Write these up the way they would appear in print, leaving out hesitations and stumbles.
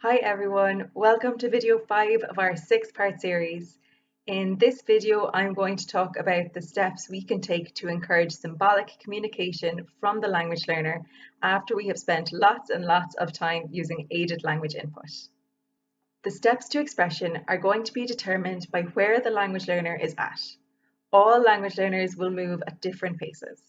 Hi everyone, welcome to video 5 of our 6-part series. In this video, I'm going to talk about the steps we can take to encourage symbolic communication from the language learner after we have spent lots and lots of time using aided language input. The steps to expression are going to be determined by where the language learner is at. All language learners will move at different paces.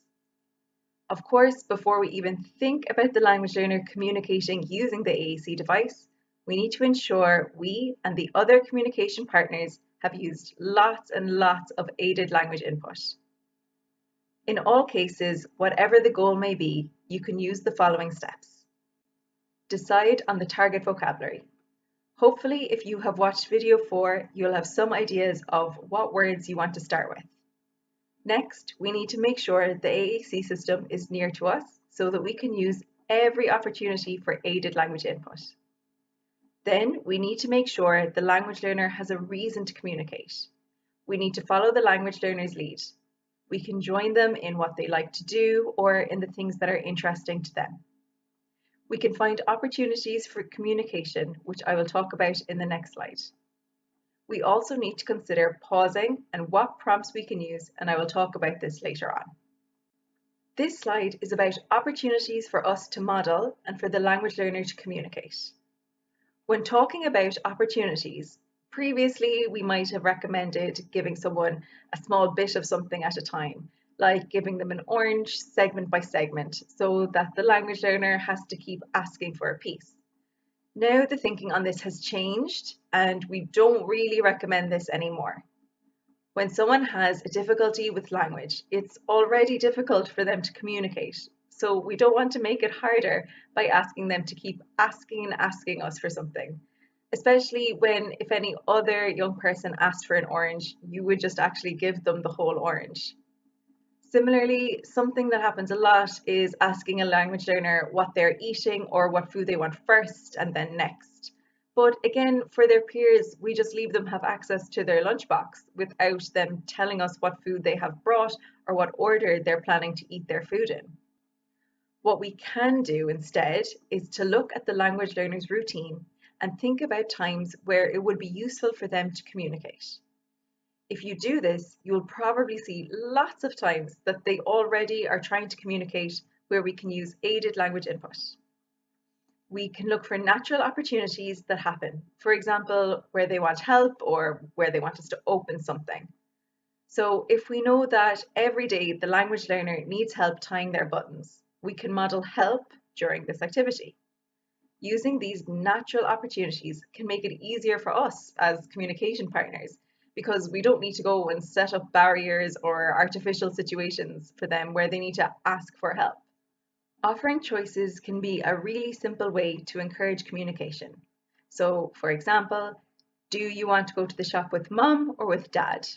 Of course, before we even think about the language learner communicating using the AAC device, we need to ensure we and the other communication partners have used lots and lots of aided language input. In all cases, whatever the goal may be, you can use the following steps. Decide on the target vocabulary. Hopefully, if you have watched video 4, you'll have some ideas of what words you want to start with. Next, we need to make sure the AAC system is near to us so that we can use every opportunity for aided language input. Then we need to make sure the language learner has a reason to communicate. We need to follow the language learner's lead. We can join them in what they like to do or in the things that are interesting to them. We can find opportunities for communication, which I will talk about in the next slide. We also need to consider pausing and what prompts we can use, and I will talk about this later on. This slide is about opportunities for us to model and for the language learner to communicate. When talking about opportunities, previously we might have recommended giving someone a small bit of something at a time, like giving them an orange segment by segment, so that the language learner has to keep asking for a piece. Now the thinking on this has changed, and we don't really recommend this anymore. When someone has a difficulty with language, it's already difficult for them to communicate. So we don't want to make it harder by asking them to keep asking and asking us for something, especially when if any other young person asked for an orange, you would just actually give them the whole orange. Similarly, something that happens a lot is asking a language learner what they're eating or what food they want first and then next. But again, for their peers, we just leave them have access to their lunchbox without them telling us what food they have brought or what order they're planning to eat their food in. What we can do instead is to look at the language learner's routine and think about times where it would be useful for them to communicate. If you do this, you'll probably see lots of times that they already are trying to communicate where we can use aided language input. We can look for natural opportunities that happen, for example, where they want help or where they want us to open something. So if we know that every day the language learner needs help tying their buttons, we can model help during this activity. Using these natural opportunities can make it easier for us as communication partners because we don't need to go and set up barriers or artificial situations for them where they need to ask for help. Offering choices can be a really simple way to encourage communication. So, for example, do you want to go to the shop with mum or with dad?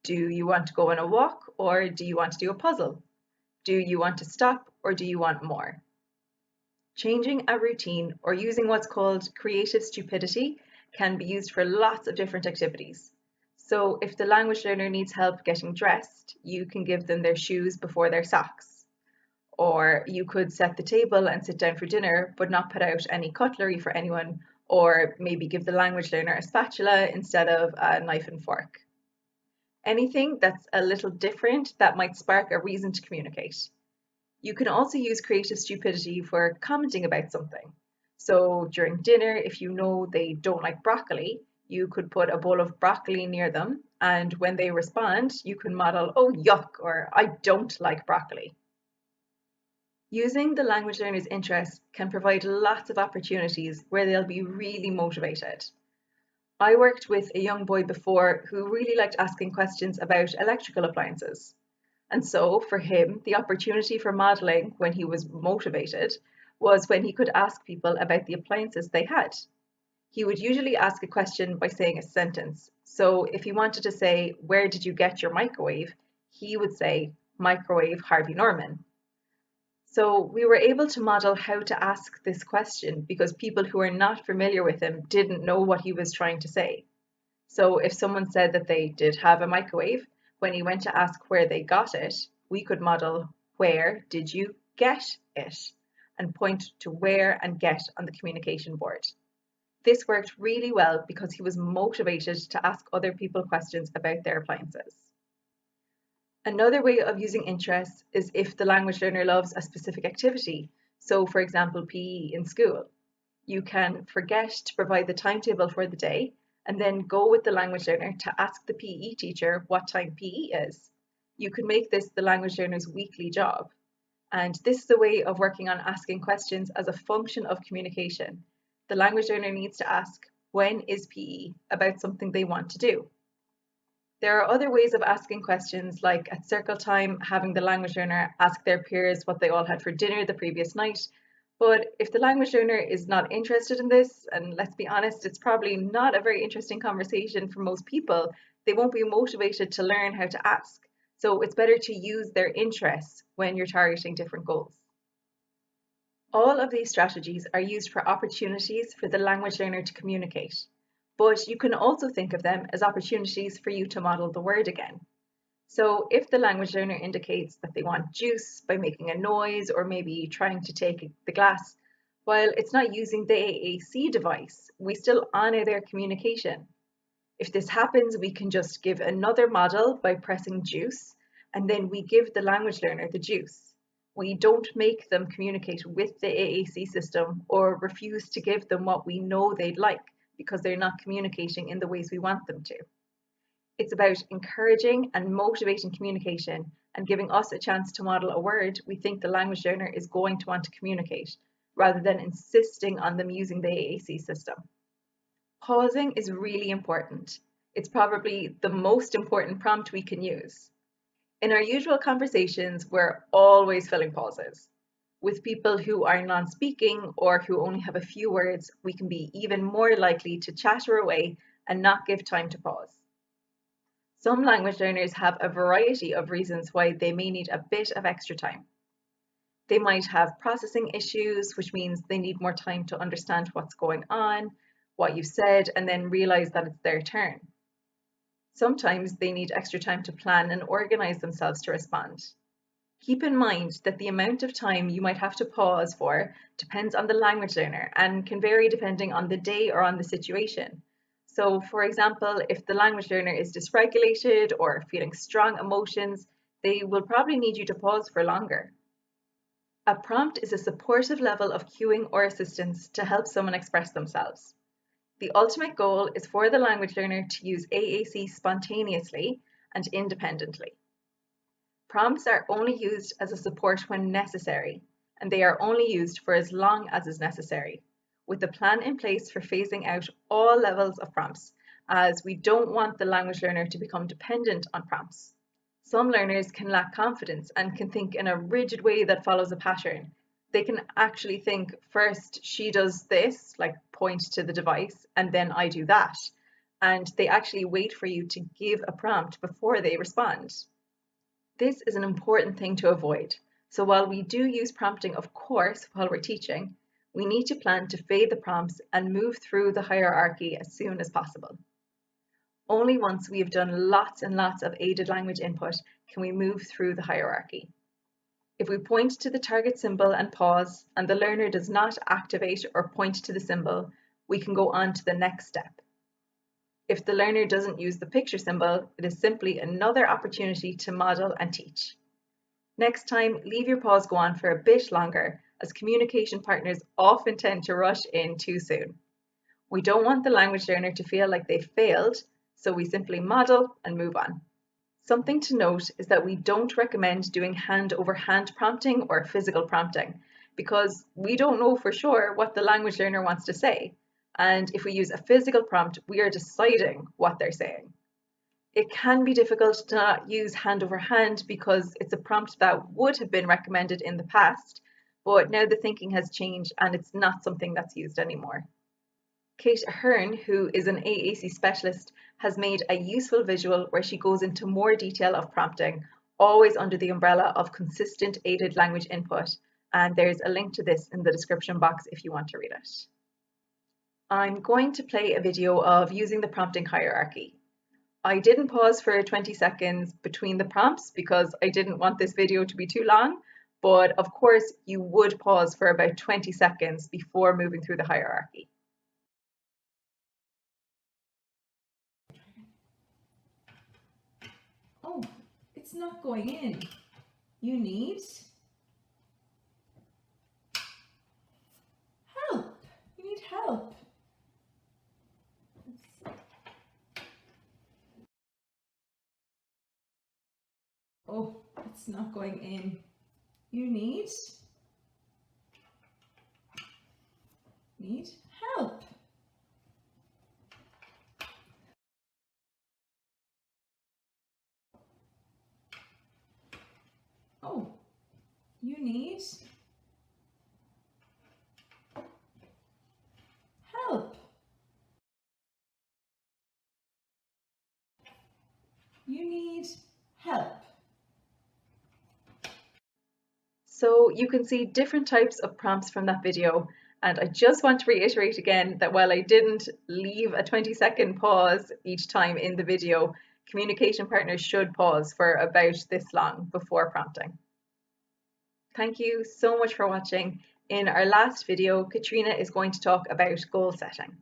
Do you want to go on a walk or do you want to do a puzzle? Do you want to stop or do you want more? Changing a routine or using what's called creative stupidity can be used for lots of different activities. So if the language learner needs help getting dressed, you can give them their shoes before their socks. Or you could set the table and sit down for dinner, but not put out any cutlery for anyone, or maybe give the language learner a spatula instead of a knife and fork. Anything that's a little different that might spark a reason to communicate. You can also use creative stupidity for commenting about something. So during dinner, if you know they don't like broccoli, you could put a bowl of broccoli near them, and when they respond, you can model, oh yuck, or I don't like broccoli. Using the language learner's interest can provide lots of opportunities where they'll be really motivated. I worked with a young boy before who really liked asking questions about electrical appliances. And so for him, the opportunity for modeling when he was motivated was when he could ask people about the appliances they had. He would usually ask a question by saying a sentence. So if he wanted to say, where did you get your microwave? He would say, microwave Harvey Norman. So we were able to model how to ask this question because people who are not familiar with him didn't know what he was trying to say. So if someone said that they did have a microwave, when he went to ask where they got it, we could model where did you get it and point to where and get on the communication board. This worked really well because he was motivated to ask other people questions about their appliances. Another way of using interest is if the language learner loves a specific activity. So, for example, PE in school. You can forget to provide the timetable for the day and then go with the language learner to ask the PE teacher what time PE is. You can make this the language learner's weekly job. And this is a way of working on asking questions as a function of communication. The language learner needs to ask, when is PE, about something they want to do. There are other ways of asking questions, like at circle time, having the language learner ask their peers what they all had for dinner the previous night. But if the language learner is not interested in this, and let's be honest, it's probably not a very interesting conversation for most people, they won't be motivated to learn how to ask. So it's better to use their interests when you're targeting different goals. All of these strategies are used for opportunities for the language learner to communicate, but you can also think of them as opportunities for you to model the word again. So if the language learner indicates that they want juice by making a noise or maybe trying to take the glass, while it's not using the AAC device, we still honor their communication. If this happens, we can just give another model by pressing juice, and then we give the language learner the juice. We don't make them communicate with the AAC system or refuse to give them what we know they'd like because they're not communicating in the ways we want them to. It's about encouraging and motivating communication and giving us a chance to model a word we think the language learner is going to want to communicate, rather than insisting on them using the AAC system. Pausing is really important. It's probably the most important prompt we can use. In our usual conversations, we're always filling pauses. With people who are non-speaking or who only have a few words, we can be even more likely to chatter away and not give time to pause. Some language learners have a variety of reasons why they may need a bit of extra time. They might have processing issues, which means they need more time to understand what's going on, what you said, and then realize that it's their turn. Sometimes they need extra time to plan and organize themselves to respond. Keep in mind that the amount of time you might have to pause for depends on the language learner and can vary depending on the day or on the situation. So, for example, if the language learner is dysregulated or feeling strong emotions, they will probably need you to pause for longer. A prompt is a supportive level of cueing or assistance to help someone express themselves. The ultimate goal is for the language learner to use AAC spontaneously and independently. Prompts are only used as a support when necessary, and they are only used for as long as is necessary, with a plan in place for phasing out all levels of prompts, as we don't want the language learner to become dependent on prompts. Some learners can lack confidence and can think in a rigid way that follows a pattern. They can actually think, first she does this, like point to the device, and then I do that. And they actually wait for you to give a prompt before they respond. This is an important thing to avoid. So while we do use prompting, of course, while we're teaching, we need to plan to fade the prompts and move through the hierarchy as soon as possible. Only once we have done lots and lots of aided language input can we move through the hierarchy. If we point to the target symbol and pause, and the learner does not activate or point to the symbol, we can go on to the next step. If the learner doesn't use the picture symbol, it is simply another opportunity to model and teach. Next time, leave your pause go on for a bit longer, as communication partners often tend to rush in too soon. We don't want the language learner to feel like they failed, so we simply model and move on. Something to note is that we don't recommend doing hand-over-hand prompting or physical prompting, because we don't know for sure what the language learner wants to say. And if we use a physical prompt, we are deciding what they're saying. It can be difficult to not use hand over hand because it's a prompt that would have been recommended in the past, but now the thinking has changed and it's not something that's used anymore. Kate Ahern, who is an AAC specialist, has made a useful visual where she goes into more detail of prompting, always under the umbrella of consistent aided language input, and there's a link to this in the description box if you want to read it. I'm going to play a video of using the prompting hierarchy. I didn't pause for 20 seconds between the prompts because I didn't want this video to be too long, but of course you would pause for about 20 seconds before moving through the hierarchy. Oh, it's not going in. You need help. You need help. Oh, it's not going in. You need help. Oh, you need help. You need help. So you can see different types of prompts from that video. And I just want to reiterate again that while I didn't leave a 20-second pause each time in the video, communication partners should pause for about this long before prompting. Thank you so much for watching. In our last video, Katrina is going to talk about goal setting.